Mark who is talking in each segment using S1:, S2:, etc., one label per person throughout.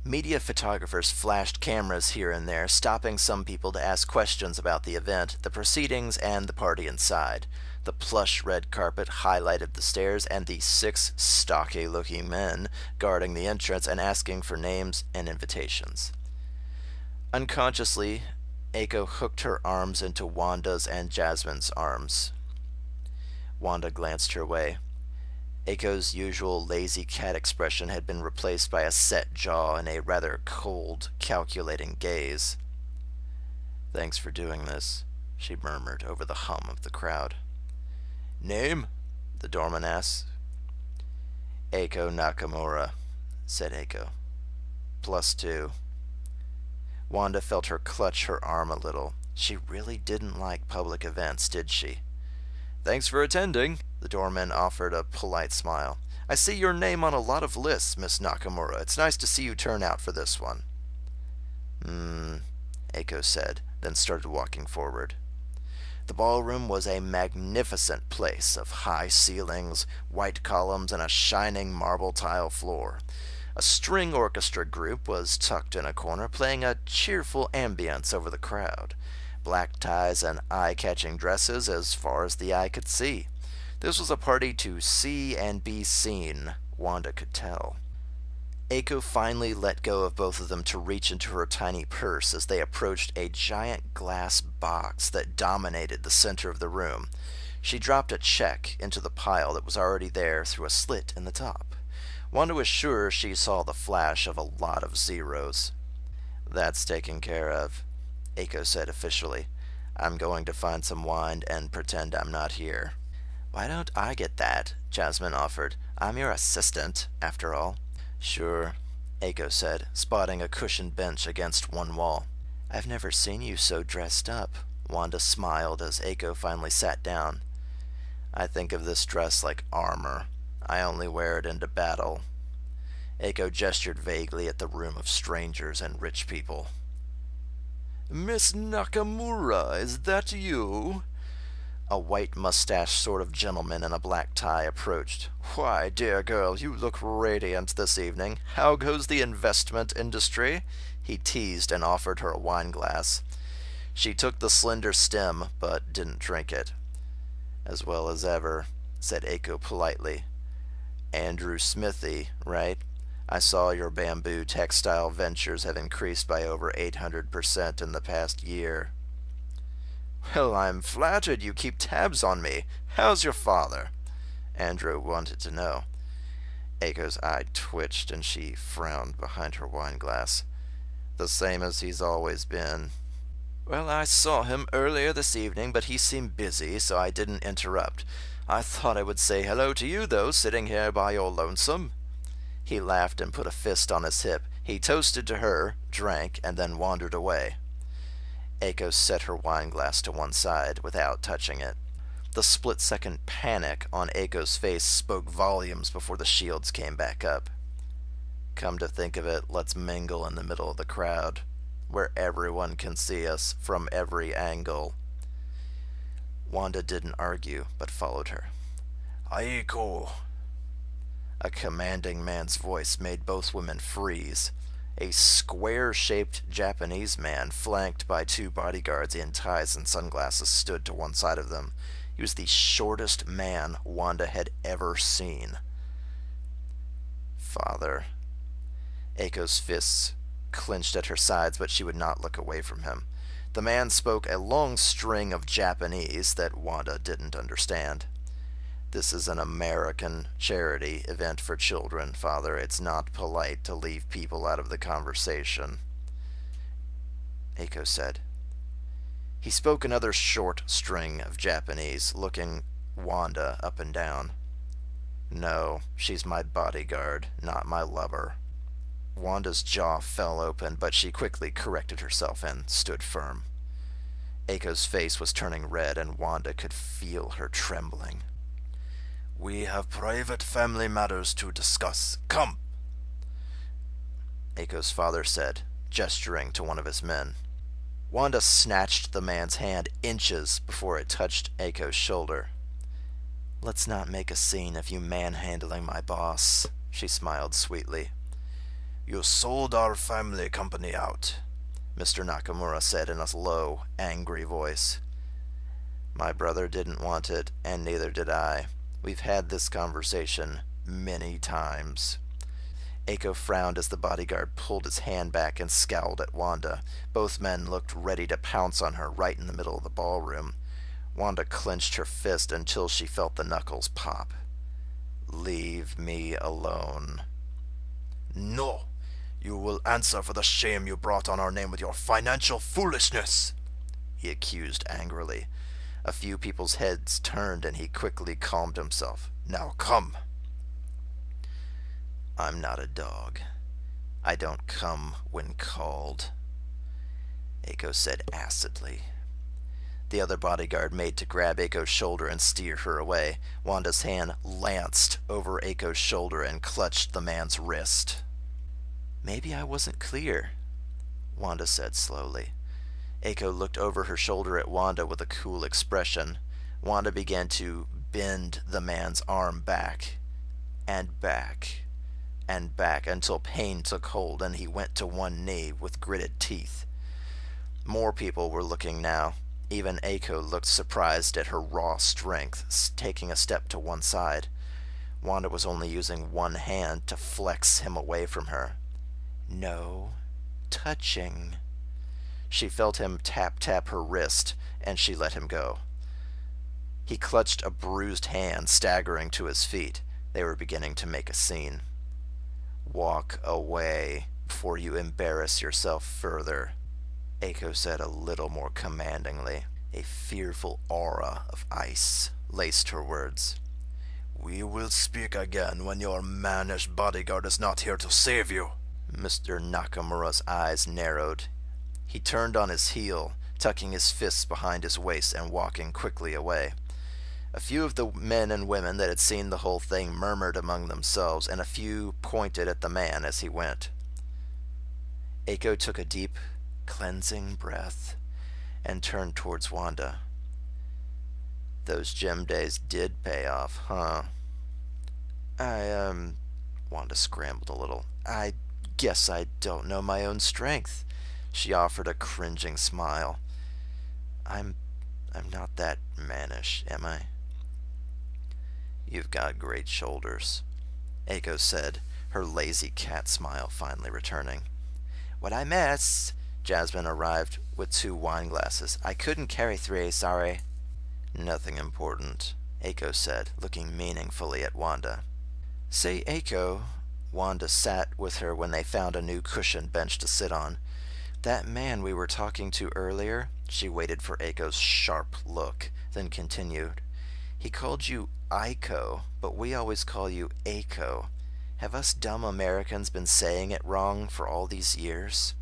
S1: Media photographers flashed cameras here and there, stopping some people to ask questions about the event, the proceedings, and the party inside. The plush red carpet highlighted the stairs and the 6 stocky-looking men guarding the entrance and asking for names and invitations. Unconsciously, Aiko hooked her arms into Wanda's and Jasmine's arms. Wanda glanced her way. Aiko's usual lazy cat expression had been replaced by a set jaw and a rather cold, calculating gaze. "Thanks for doing this," she murmured over the hum of the crowd. "Name?" the doorman asked. "Eiko Nakamura," said Aiko. +2. Wanda felt her clutch her arm a little. She really didn't like public events, did she? "Thanks for attending," the doorman offered a polite smile. "I see your name on a lot of lists, Miss Nakamura. It's nice to see you turn out for this one." Aiko said, then started walking forward. The ballroom was a magnificent place of high ceilings, white columns, and a shining marble tile floor. A string orchestra group was tucked in a corner, playing a cheerful ambience over the crowd. Black ties and eye-catching dresses as far as the eye could see. This was a party to see and be seen, Wanda could tell. Aiko finally let go of both of them to reach into her tiny purse as they approached a giant glass box that dominated the center of the room. She dropped a check into the pile that was already there through a slit in the top. Wanda was sure she saw the flash of a lot of zeros. "That's taken care of," Aiko said officially. "I'm going to find some wine and pretend I'm not here." "Why don't I get that?" Jasmine offered. "I'm your assistant, after all." "Sure," Aiko said, spotting a cushioned bench against one wall. "I've never seen you so dressed up." Wanda smiled as Aiko finally sat down. "I think of this dress like armor. I only wear it into battle." Aiko gestured vaguely at the room of strangers and rich people. "Miss Nakamura, is that you?" A white-mustached sort of gentleman in a black tie approached. "Why, dear girl, you look radiant this evening. How goes the investment industry?" He teased and offered her a wine glass. She took the slender stem, but didn't drink it. "As well as ever," said Aiko politely. "Andrew Smithy, right? I saw your bamboo textile ventures have increased by over 800% in the past year." "Well, I'm flattered you keep tabs on me. How's your father?" Andrew wanted to know. Aiko's eye twitched and she frowned behind her wine glass. "The same as he's always been." "Well, I saw him earlier this evening, but he seemed busy, so I didn't interrupt. I thought I would say hello to you, though, sitting here by your lonesome." He laughed and put a fist on his hip. He toasted to her, drank, and then wandered away. Aiko set her wine glass to one side without touching it. The split-second panic on Aiko's face spoke volumes before the shields came back up. "Come to think of it, let's mingle in the middle of the crowd, where everyone can see us from every angle." Wanda didn't argue, but followed her. "Aiko!" A commanding man's voice made both women freeze. A square-shaped Japanese man, flanked by 2 bodyguards in ties and sunglasses, stood to one side of them. He was the shortest man Wanda had ever seen. "Father." Aiko's fists clenched at her sides, but she would not look away from him. The man spoke a long string of Japanese that Wanda didn't understand. "This is an American charity event for children, Father. It's not polite to leave people out of the conversation," Aiko said. He spoke another short string of Japanese, looking Wanda up and down. "No, she's my bodyguard, not my lover." Wanda's jaw fell open, but she quickly corrected herself and stood firm. Aiko's face was turning red, and Wanda could feel her trembling. "We have private family matters to discuss. Come!" Aiko's father said, gesturing to one of his men. Wanda snatched the man's hand inches before it touched Aiko's shoulder. "Let's not make a scene of you manhandling my boss," she smiled sweetly. You sold our family company out, Mr. Nakamura said in a low, angry voice. My brother didn't want it, and neither did I. We've had this conversation many times. Aiko frowned as the bodyguard pulled his hand back and scowled at Wanda. Both men looked ready to pounce on her right in the middle of the ballroom. Wanda clenched her fist until she felt the knuckles pop. Leave me alone. No! You will answer for the shame you brought on our name with your financial foolishness, he accused angrily. A few people's heads turned and he quickly calmed himself. Now come. I'm not a dog. I don't come when called, Aiko said acidly. The other bodyguard made to grab Aiko's shoulder and steer her away. Wanda's hand lanced over Aiko's shoulder and clutched the man's wrist. Maybe I wasn't clear, Wanda said slowly. Aiko looked over her shoulder at Wanda with a cool expression. Wanda began to bend the man's arm back and back and back until pain took hold and he went to one knee with gritted teeth. More people were looking now. Even Aiko looked surprised at her raw strength, taking a step to one side. Wanda was only using one hand to flex him away from her. No touching. She felt him tap her wrist, and she let him go. He clutched a bruised hand, staggering to his feet. They were beginning to make a scene. Walk away before you embarrass yourself further, Aiko said a little more commandingly. A fearful aura of ice laced her words. We will speak again when your mannish bodyguard is not here to save you. Mr. Nakamura's eyes narrowed. He turned on his heel, tucking his fists behind his waist and walking quickly away. A few of the men and women that had seen the whole thing murmured among themselves, and a few pointed at the man as he went. Aiko took a deep, cleansing breath and turned towards Wanda. Those gym days did pay off, huh? Wanda scrambled a little. I guess I don't know my own strength. She offered a cringing smile. I'm not that mannish, am I? You've got great shoulders, Aiko said, her lazy cat smile finally returning. What'd I miss? Jasmine arrived with 2 wine glasses. I couldn't carry 3, sorry. Nothing important, Aiko said, looking meaningfully at Wanda. Say, Aiko, Wanda sat with her when they found a new cushioned bench to sit on. That man we were talking to earlier, she waited for Aiko's sharp look, then continued. He called you Aiko, but we always call you Aiko. Have us dumb Americans been saying it wrong for all these years?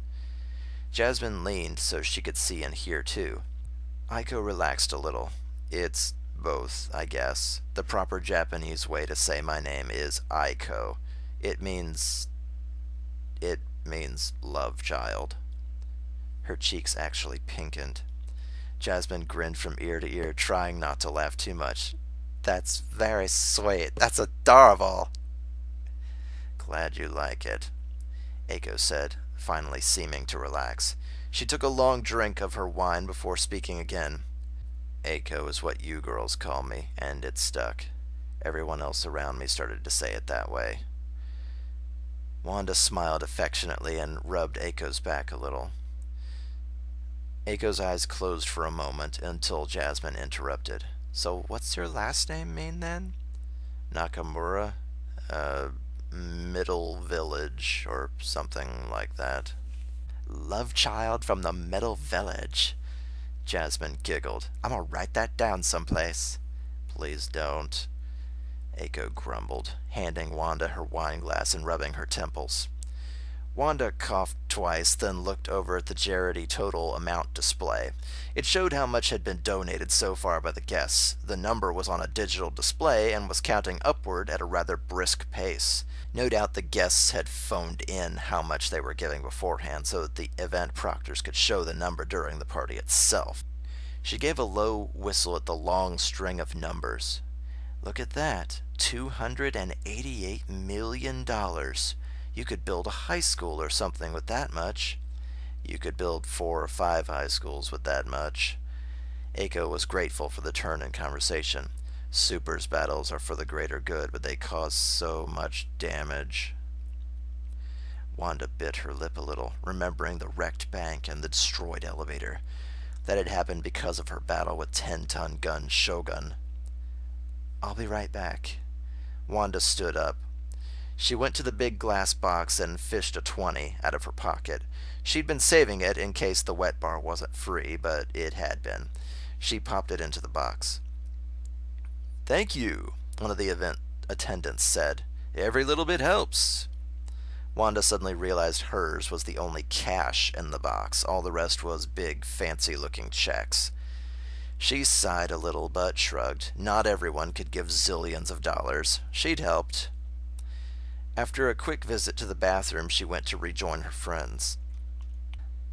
S1: Jasmine leaned so she could see and hear too. Aiko relaxed a little. It's both, I guess. The proper Japanese way to say my name is Aiko. It means love child. Her cheeks actually pinkened. Jasmine grinned from ear to ear, trying not to laugh too much. That's very sweet. That's adorable. Glad you like it, Aiko said, finally seeming to relax. She took a long drink of her wine before speaking again. Aiko is what you girls call me, and it stuck. Everyone else around me started to say it that way. Wanda smiled affectionately and rubbed Aiko's back a little. Aiko's eyes closed for a moment until Jasmine interrupted. So what's your last name mean then? Nakamura? Middle Village, or something like that. Love child from the Middle Village, Jasmine giggled. I'm gonna write that down someplace. Please don't, Aiko grumbled, handing Wanda her wine glass and rubbing her temples. Wanda coughed twice, then looked over at the charity total amount display. It showed how much had been donated so far by the guests. The number was on a digital display and was counting upward at a rather brisk pace. No doubt the guests had phoned in how much they were giving beforehand so that the event proctors could show the number during the party itself. She gave a low whistle at the long string of numbers. Look at that. $288 million. You could build a high school or something with that much. You could build 4 or 5 high schools with that much. Aiko was grateful for the turn in conversation. Super's battles are for the greater good, but they cause so much damage. Wanda bit her lip a little, remembering the wrecked bank and the destroyed elevator. That had happened because of her battle with 10-ton gun Shogun. I'll be right back. Wanda stood up. She went to the big glass box and fished a 20 out of her pocket. She'd been saving it in case the wet bar wasn't free, but it had been. She popped it into the box. Thank you, one of the event attendants said. Every little bit helps. Wanda suddenly realized hers was the only cash in the box. All the rest was big, fancy-looking checks. She sighed a little, but shrugged. Not everyone could give zillions of dollars. She'd helped. After a quick visit to the bathroom, she went to rejoin her friends.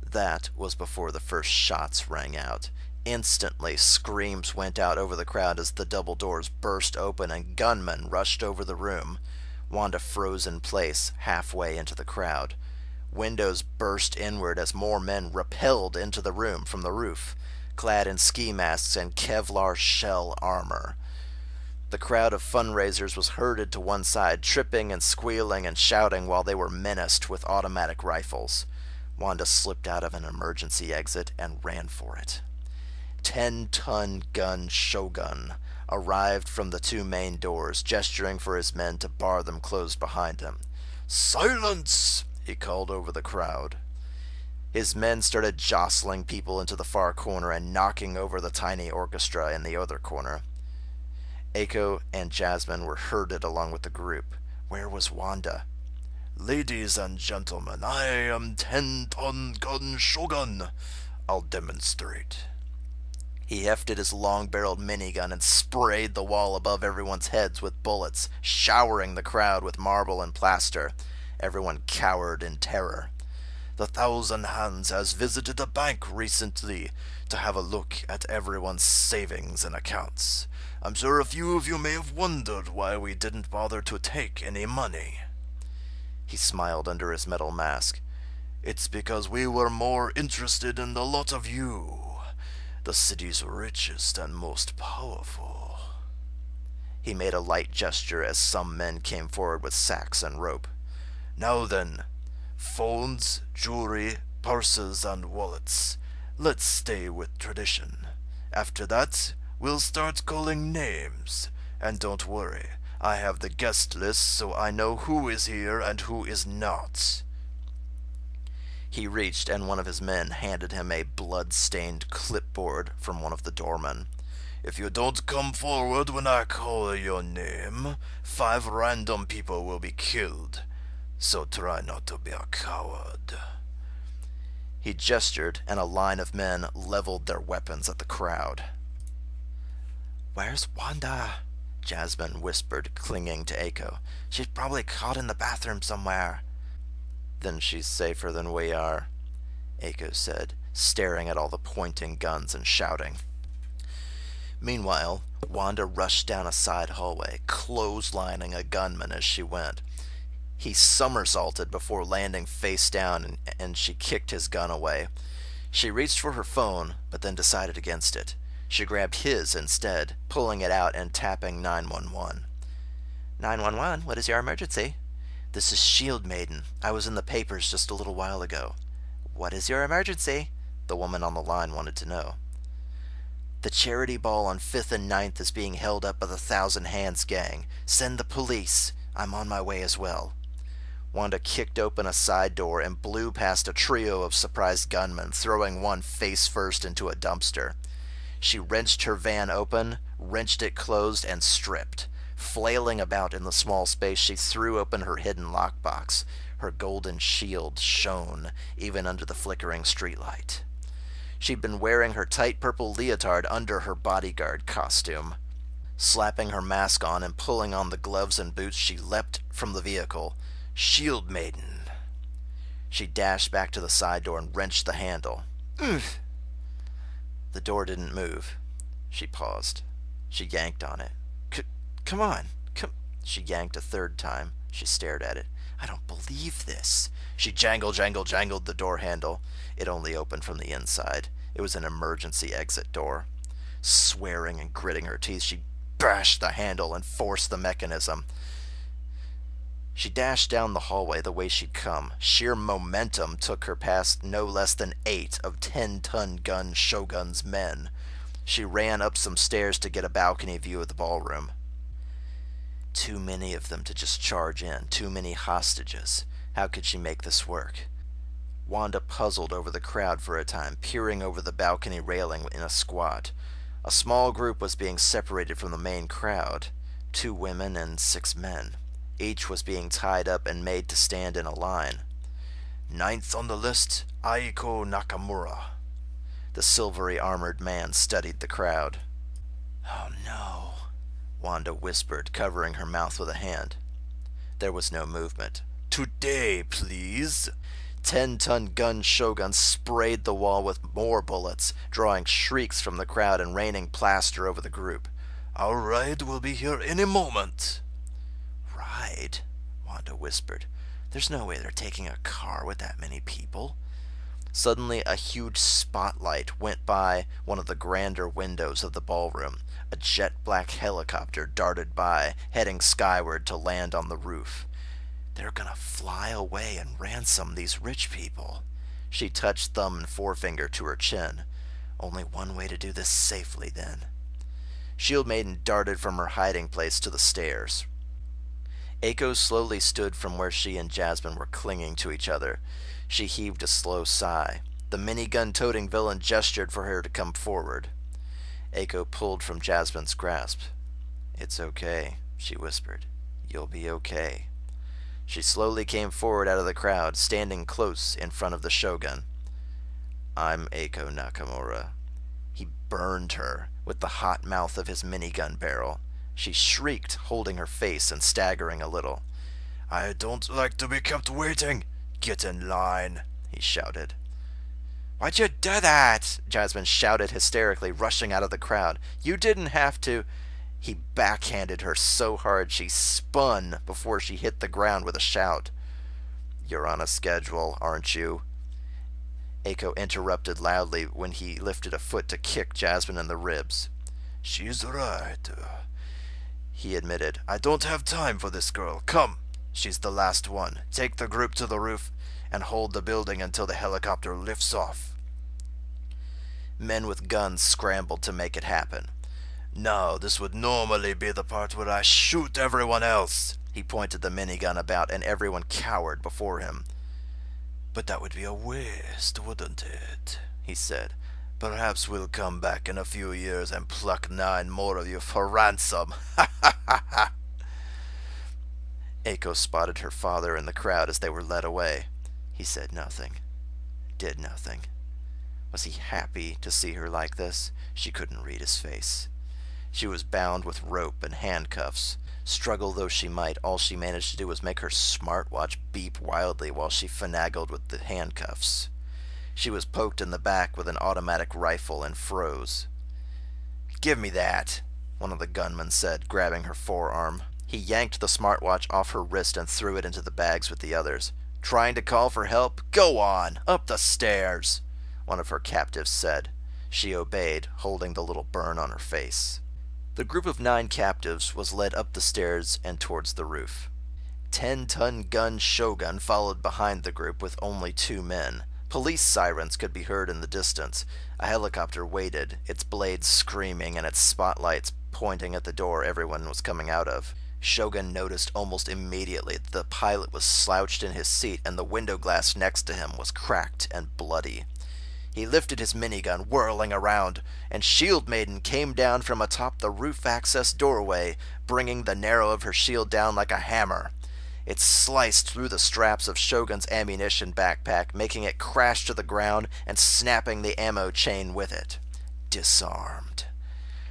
S1: That was before the first shots rang out. Instantly, screams went out over the crowd as the double doors burst open and gunmen rushed over the room. Wanda froze in place, halfway into the crowd. Windows burst inward as more men rappelled into the room from the roof, clad in ski masks and Kevlar shell armor. The crowd of fundraisers was herded to one side, tripping and squealing and shouting while they were menaced with automatic rifles. Wanda slipped out of an emergency exit and ran for it. 10-ton gun Shogun arrived from the 2 main doors, gesturing for his men to bar them closed behind him. "Silence!" he called over the crowd. His men started jostling people into the far corner and knocking over the tiny orchestra in the other corner. Aiko and Jasmine were herded along with the group. Where was Wanda? "Ladies and gentlemen, I am 10-ton gun Shogun. I'll demonstrate." He hefted his long-barreled minigun and sprayed the wall above everyone's heads with bullets, showering the crowd with marble and plaster. Everyone cowered in terror. "The Thousand Hands has visited a bank recently to have a look at everyone's savings and accounts. I'm sure a few of you may have wondered why we didn't bother to take any money." He smiled under his metal mask. "It's because we were more interested in the lot of you, the city's richest and most powerful." He made a light gesture as some men came forward with sacks and rope. "Now then, phones, jewelry, purses, and wallets. Let's stay with tradition. After that, we'll start calling names. And don't worry, I have the guest list so I know who is here and who is not." He reached, and one of his men handed him a blood-stained clipboard from one of the doormen. "If you don't come forward when I call your name, 5 random people will be killed. So try not to be a coward." He gestured, and a line of men leveled their weapons at the crowd. "Where's Wanda?" Jasmine whispered, clinging to Aiko. "She's probably caught in the bathroom somewhere." "Then she's safer than we are," Aiko said, staring at all the pointing guns and shouting. Meanwhile, Wanda rushed down a side hallway, clotheslining a gunman as she went. He somersaulted before landing face down, and she kicked his gun away. She reached for her phone, but then decided against it. She grabbed his instead, pulling it out and tapping 911. 911, what is your emergency? "This is Shield, Maiden. I was in the papers just a little while ago." "What is your emergency?" the woman on the line wanted to know. "The charity ball on 5th and 9th is being held up by the Thousand Hands gang. Send the police. I'm on my way as well." Wanda kicked open a side door and blew past a trio of surprised gunmen, throwing one face first into a dumpster. She wrenched her van open, wrenched it closed, and stripped. Flailing about in the small space, she threw open her hidden lockbox. Her golden shield shone, even under the flickering streetlight. She'd been wearing her tight purple leotard under her bodyguard costume. Slapping her mask on and pulling on the gloves and boots, she leapt from the vehicle. "Shield, Maiden." She dashed back to the side door and wrenched the handle. Ugh. The door didn't move. She paused. She yanked on it. Come on. Come. She yanked a third time. She stared at it. I don't believe this. She jangled the door handle. It only opened from the inside. It was an emergency exit door. Swearing and gritting her teeth, she bashed the handle and forced the mechanism. She dashed down the hallway the way she'd come. Sheer momentum took her past no less than 8 of 10-ton gun Shogun's men. She ran up some stairs to get a balcony view of the ballroom. Too many of them to just charge in. Too many hostages. How could she make this work? Wanda puzzled over the crowd for a time, peering over the balcony railing in a squat. A small group was being separated from the main crowd. 2 women and 6 men. Each was being tied up and made to stand in a line. 9th on the list, Aiko Nakamura. The silvery armored man studied the crowd. Oh no, Wanda whispered, covering her mouth with a hand. There was no movement. Today, please. 10-ton gun Shogun sprayed the wall with more bullets, drawing shrieks from the crowd and raining plaster over the group. Our ride will be here any moment. Ride? Wanda whispered. There's no way they're taking a car with that many people. Suddenly, a huge spotlight went by one of the grander windows of the ballroom. A jet-black helicopter darted by, heading skyward to land on the roof. They're gonna fly away and ransom these rich people. She touched thumb and forefinger to her chin. Only one way to do this safely, then. Shield Maiden darted from her hiding place to the stairs. Eiko slowly stood from where she and Jasmine were clinging to each other. She heaved a slow sigh. The minigun-toting villain gestured for her to come forward. Eiko pulled from Jasmine's grasp. It's okay, she whispered. You'll be okay. She slowly came forward out of the crowd, standing close in front of the Shogun. I'm Eiko Nakamura. He burned her with the hot mouth of his minigun barrel. She shrieked, holding her face and staggering a little. I don't like to be kept waiting. Get in line, he shouted. Why'd you do that? Jasmine shouted hysterically, rushing out of the crowd. You didn't have to. He backhanded her so hard she spun before she hit the ground with a shout. You're on a schedule, aren't you? Eiko interrupted loudly when he lifted a foot to kick Jasmine in the ribs. She's right, he admitted. I don't have time for this girl. Come. She's the last one. Take the group to the roof and hold the building until the helicopter lifts off. Men with guns scrambled to make it happen. Now, this would normally be the part where I shoot everyone else. He pointed the minigun about and everyone cowered before him. But that would be a waste, wouldn't it? He said. Perhaps we'll come back in a few years and pluck 9 more of you for ransom. Ha ha ha ha. Eiko spotted her father in the crowd as they were led away. He said nothing. Did nothing. Was he happy to see her like this? She couldn't read his face. She was bound with rope and handcuffs. Struggle though she might, all she managed to do was make her smartwatch beep wildly while she finagled with the handcuffs. She was poked in the back with an automatic rifle and froze. Give me that, one of the gunmen said, grabbing her forearm. He yanked the smartwatch off her wrist and threw it into the bags with the others. Trying to call for help? Go on, up the stairs, one of her captives said. She obeyed, holding the little burn on her face. The group of 9 captives was led up the stairs and towards the roof. 10-ton gun Shogun followed behind the group with only 2 men. Police sirens could be heard in the distance. A helicopter waited, its blades screaming and its spotlights pointing at the door everyone was coming out of. Shogun noticed almost immediately that the pilot was slouched in his seat and the window glass next to him was cracked and bloody. He lifted his minigun, whirling around, and Shield Maiden came down from atop the roof access doorway, bringing the narrow of her shield down like a hammer. It sliced through the straps of Shogun's ammunition backpack, making it crash to the ground and snapping the ammo chain with it. Disarmed.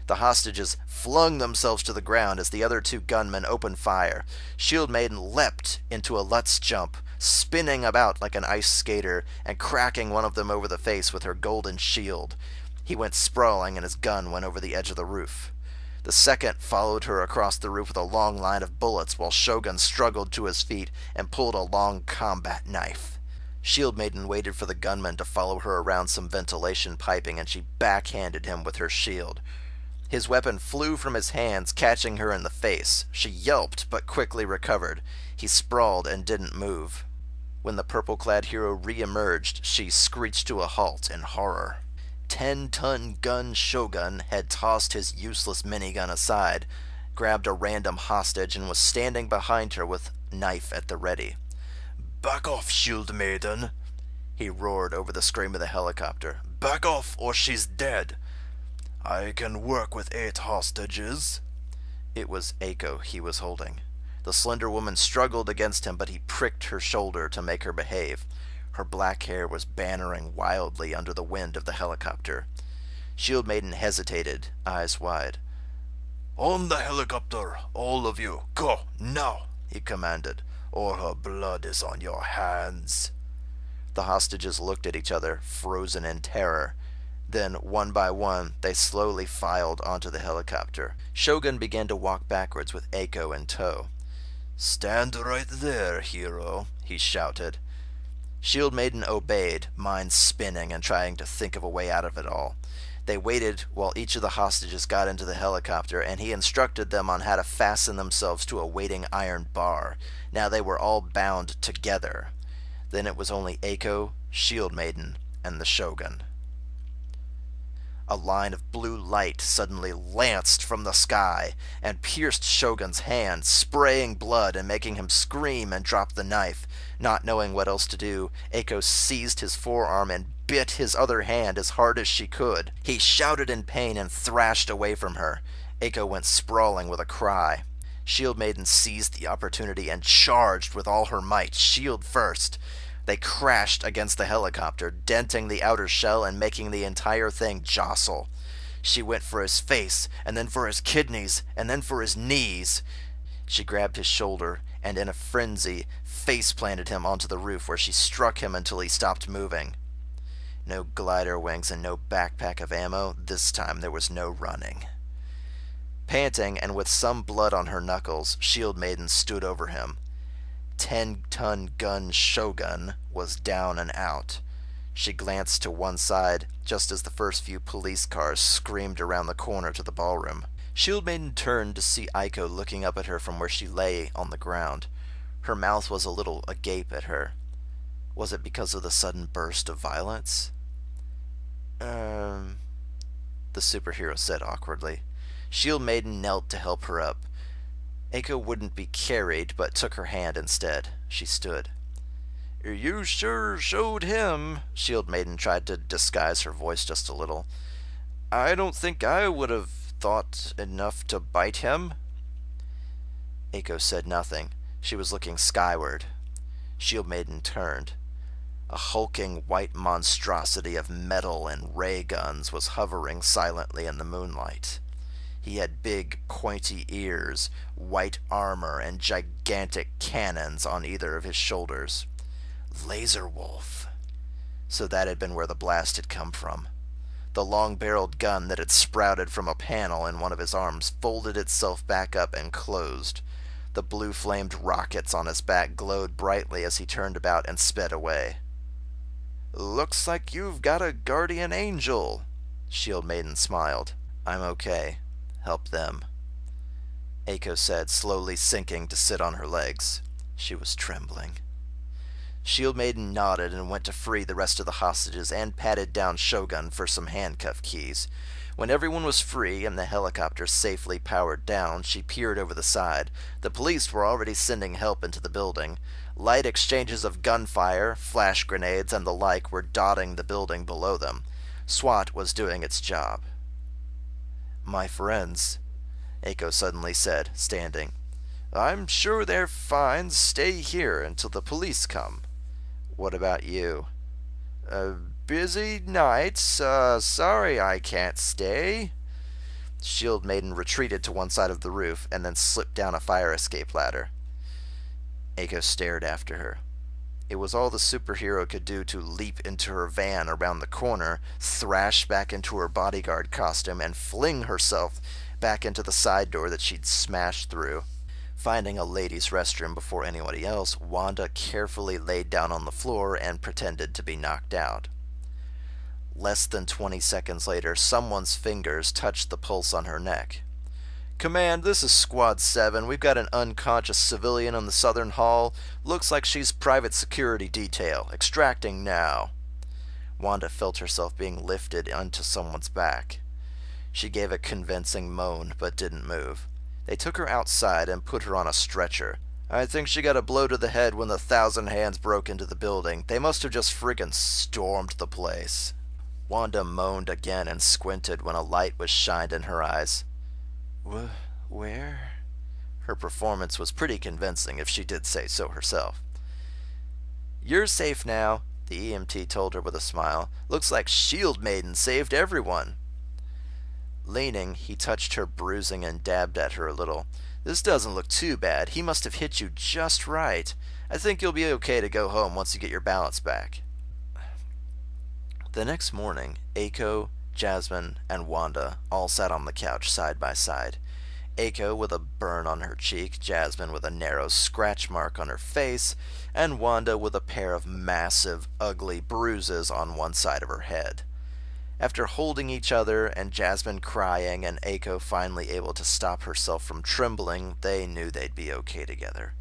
S1: The hostages flung themselves to the ground as the other 2 gunmen opened fire. Shield Maiden leapt into a Lutz jump, spinning about like an ice skater and cracking one of them over the face with her golden shield. He went sprawling and his gun went over the edge of the roof. The second followed her across the roof with a long line of bullets while Shogun struggled to his feet and pulled a long combat knife. Shield Maiden waited for the gunman to follow her around some ventilation piping, and she backhanded him with her shield. His weapon flew from his hands, catching her in the face. She yelped, but quickly recovered. He sprawled and didn't move. When the purple-clad hero re-emerged, she screeched to a halt in horror. 10-ton gun Shogun had tossed his useless minigun aside, grabbed a random hostage, and was standing behind her with knife at the ready. "Back off, Shield Maiden," he roared over the scream of the helicopter. "Back off, or she's dead." "I can work with 8 hostages." It was Eiko he was holding. The slender woman struggled against him, but he pricked her shoulder to make her behave. Her black hair was bannering wildly under the wind of the helicopter. Shield Maiden hesitated, eyes wide. "On the helicopter, all of you. Go, now," he commanded, "or her blood is on your hands." The hostages looked at each other, frozen in terror. Then, one by one, they slowly filed onto the helicopter. Shogun began to walk backwards with Eiko in tow. "Stand right there, hero," he shouted. Shield Maiden obeyed, mind spinning and trying to think of a way out of it all. They waited while each of the hostages got into the helicopter, and he instructed them on how to fasten themselves to a waiting iron bar. Now they were all bound together. Then it was only Eiko, Shield Maiden, and the Shogun. A line of blue light suddenly lanced from the sky and pierced Shogun's hand, spraying blood and making him scream and drop the knife. Not knowing what else to do, Eiko seized his forearm and bit his other hand as hard as she could. He shouted in pain and thrashed away from her. Eiko went sprawling with a cry. Shield Maiden seized the opportunity and charged with all her might, shield first. They crashed against the helicopter, denting the outer shell and making the entire thing jostle. She went for his face, and then for his kidneys, and then for his knees. She grabbed his shoulder, and in a frenzy, face-planted him onto the roof, where she struck him until he stopped moving. No glider wings and no backpack of ammo. This time there was no running. Panting, and with some blood on her knuckles, Shield Maiden stood over him. 10-ton gun Shogun was down and out. She glanced to one side just as the first few police cars screamed around the corner to the ballroom. Shield Maiden turned to see Eiko looking up at her from where she lay on the ground. Her mouth was a little agape at her. Was it because of the sudden burst of violence? The superhero said awkwardly. Shield Maiden knelt to help her up. Eiko wouldn't be carried, but took her hand instead. She stood. "You sure showed him," Shield Maiden tried to disguise her voice just a little. "I don't think I would have thought enough to bite him." Eiko said nothing. She was looking skyward. Shield Maiden turned. A hulking white monstrosity of metal and ray guns was hovering silently in the moonlight. He had big, pointy ears, white armor, and gigantic cannons on either of his shoulders. Laser Wolf. So that had been where the blast had come from. The long-barreled gun that had sprouted from a panel in one of his arms folded itself back up and closed. The blue-flamed rockets on his back glowed brightly as he turned about and sped away. "Looks like you've got a guardian angel," Shield Maiden smiled. "I'm okay. Help them," Eiko said, slowly sinking to sit on her legs. She was trembling. Shield Maiden nodded and went to free the rest of the hostages and patted down Shogun for some handcuff keys. When everyone was free and the helicopter safely powered down, she peered over the side. The police were already sending help into the building. Light exchanges of gunfire, flash grenades, and the like were dotting the building below them. SWAT was doing its job. "My friends," Eiko suddenly said, standing. "I'm sure they're fine. Stay here until the police come." "What about you?" Busy night. Sorry I can't stay." Shield Maiden retreated to one side of the roof and then slipped down a fire escape ladder. Eiko stared after her. It was all the superhero could do to leap into her van around the corner, thrash back into her bodyguard costume, and fling herself back into the side door that she'd smashed through. Finding a ladies' restroom before anybody else, Wanda carefully laid down on the floor and pretended to be knocked out. Less than 20 seconds later, someone's fingers touched the pulse on her neck. "Command, this is Squad 7. We've got an unconscious civilian on the southern hall. Looks like she's private security detail. Extracting now." Wanda felt herself being lifted onto someone's back. She gave a convincing moan, but didn't move. They took her outside and put her on a stretcher. "I think she got a blow to the head when the Thousand Hands broke into the building. They must have just friggin' stormed the place." Wanda moaned again and squinted when a light was shined in her eyes. Where? Her performance was pretty convincing, if she did say so herself. "You're safe now," the EMT told her with a smile. "Looks like Shield Maiden saved everyone." Leaning, he touched her bruising and dabbed at her a little. "This doesn't look too bad. He must have hit you just right. I think you'll be okay to go home once you get your balance back." The next morning, Aiko, Jasmine, and Wanda all sat on the couch side by side. Aiko with a burn on her cheek, Jasmine with a narrow scratch mark on her face, and Wanda with a pair of massive, ugly bruises on one side of her head. After holding each other and Jasmine crying and Aiko finally able to stop herself from trembling, they knew they'd be okay together.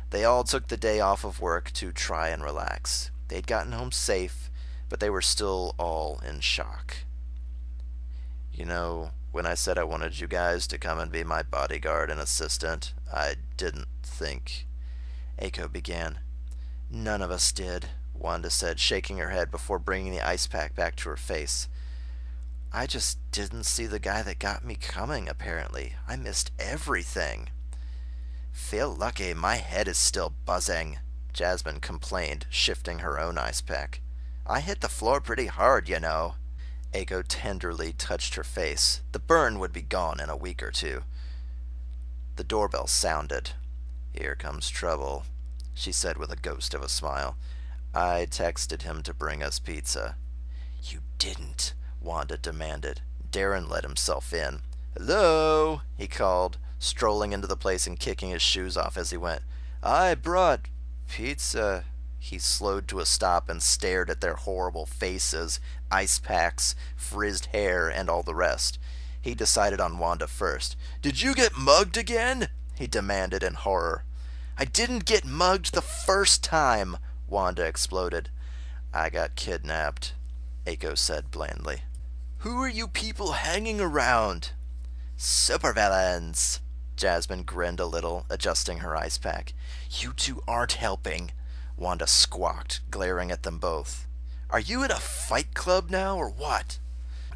S1: They all took the day off of work to try and relax. They'd gotten home safe, but they were still all in shock. "You know, when I said I wanted you guys to come and be my bodyguard and assistant, I didn't think," Aiko began. "None of us did," Wanda said, shaking her head before bringing the ice pack back to her face. "I just didn't see the guy that got me coming, apparently. I missed everything." "Feel lucky, my head is still buzzing," Jasmine complained, shifting her own ice pack. "I hit the floor pretty hard, you know." Aiko tenderly touched her face. The burn would be gone in a week or two. The doorbell sounded. "Here comes trouble," she said with a ghost of a smile. "I texted him to bring us pizza." "You didn't," Wanda demanded. Darren let himself in. "Hello," he called, strolling into the place and kicking his shoes off as he went. "I brought pizza." He slowed to a stop and stared at their horrible faces, ice packs, frizzed hair, and all the rest. He decided on Wanda first. "Did you get mugged again?" he demanded in horror. "I didn't get mugged the first time," Wanda exploded. "I got kidnapped," Aiko said blandly. "Who are you people hanging around?" "Supervillains." Jasmine grinned a little, adjusting her ice pack. "You two aren't helping," Wanda squawked, glaring at them both. "Are you in a fight club now, or what?"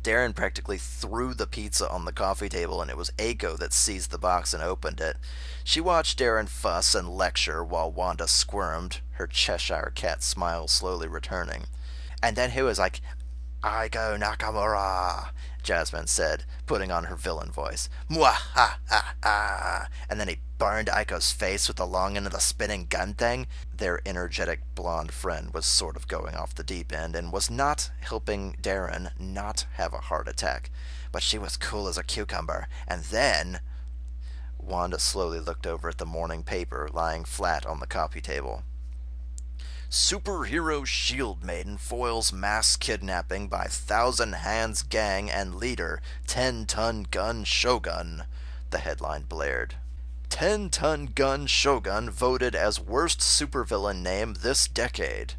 S1: Darren practically threw the pizza on the coffee table, and it was Aiko that seized the box and opened it. She watched Darren fuss and lecture while Wanda squirmed, her Cheshire cat smile slowly returning. "And then he was like, 'Aiko Nakamura,'" Jasmine said, putting on her villain voice. "Mwahaha! And then he burned Aiko's face with the long end of the spinning gun thing." Their energetic blonde friend was sort of going off the deep end and was not helping Darren not have a heart attack. "But she was cool as a cucumber. And then—" Wanda slowly looked over at the morning paper lying flat on the coffee table. "Superhero Shield Maiden foils mass kidnapping by Thousand Hands gang and leader 10-ton gun Shogun," the headline blared. 10-ton gun Shogun voted as worst supervillain name this decade,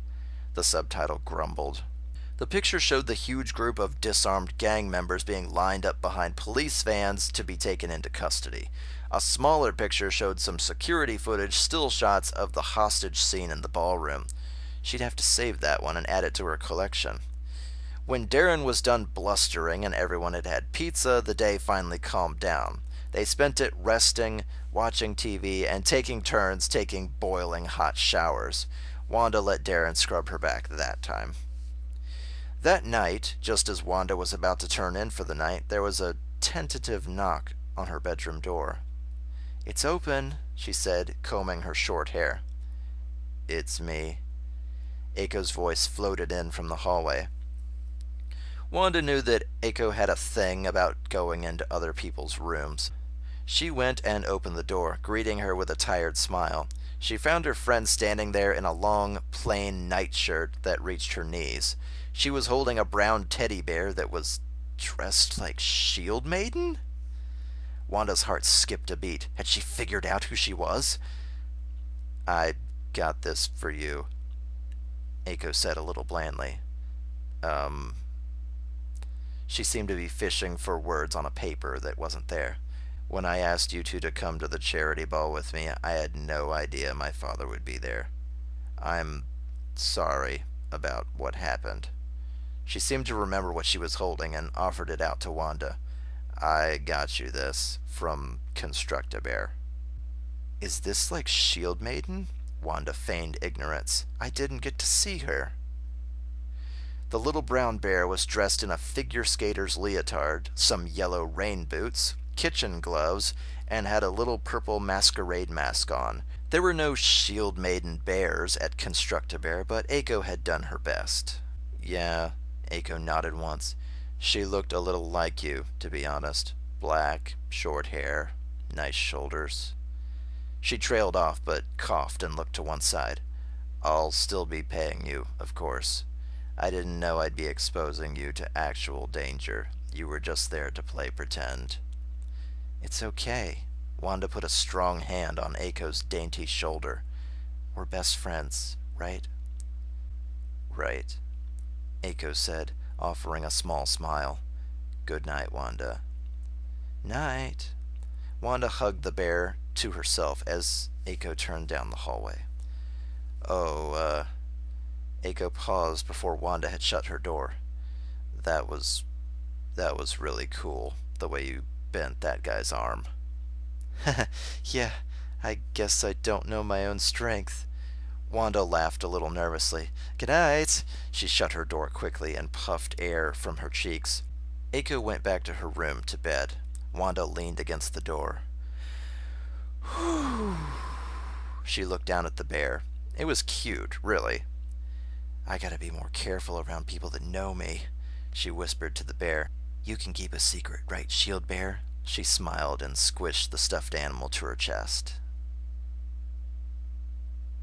S1: the subtitle grumbled. The picture showed the huge group of disarmed gang members being lined up behind police vans to be taken into custody. A smaller picture showed some security footage, still shots of the hostage scene in the ballroom. She'd have to save that one and add it to her collection. When Darren was done blustering and everyone had had pizza, the day finally calmed down. They spent it resting, watching TV, and taking turns taking boiling hot showers. Wanda let Darren scrub her back that time. That night, just as Wanda was about to turn in for the night, there was a tentative knock on her bedroom door. "It's open," she said, combing her short hair. "It's me." Aiko's voice floated in from the hallway. Wanda knew that Aiko had a thing about going into other people's rooms. She went and opened the door, greeting her with a tired smile. She found her friend standing there in a long, plain nightshirt that reached her knees. She was holding a brown teddy bear that was dressed like Shield Maiden? Wanda's heart skipped a beat. Had she figured out who she was? "I got this for you," Aiko said a little blandly. She seemed to be fishing for words on a paper that wasn't there. "When I asked you two to come to the charity ball with me, I had no idea my father would be there. I'm sorry about what happened." She seemed to remember what she was holding and offered it out to Wanda. "I got you this from Construct-A-Bear." "Is this like Shield Maiden?" Wanda feigned ignorance. "I didn't get to see her." The little brown bear was dressed in a figure skater's leotard, some yellow rain boots, kitchen gloves, and had a little purple masquerade mask on. There were no Shield Maiden bears at Construct-A-Bear, but Aiko had done her best. "Yeah," Aiko nodded once. "She looked a little like you, to be honest. Black, short hair, nice shoulders." She trailed off, but coughed and looked to one side. "I'll still be paying you, of course. I didn't know I'd be exposing you to actual danger. You were just there to play pretend." "It's okay." Wanda put a strong hand on Aiko's dainty shoulder. "We're best friends, right?" "Right," Aiko said, offering a small smile. "Good night, Wanda." "Night." Wanda hugged the bear to herself as Aiko turned down the hallway. "Oh, Aiko paused before Wanda had shut her door. That was really cool, the way you bent that guy's arm." "Yeah, I guess I don't know my own strength." Wanda laughed a little nervously. "Good night." She shut her door quickly and puffed air from her cheeks. Aiko went back to her room to bed. Wanda leaned against the door. "Whew." She looked down at the bear. It was cute, really. "I gotta be more careful around people that know me," she whispered to the bear. "You can keep a secret, right, Shield Bear?" She smiled and squished the stuffed animal to her chest.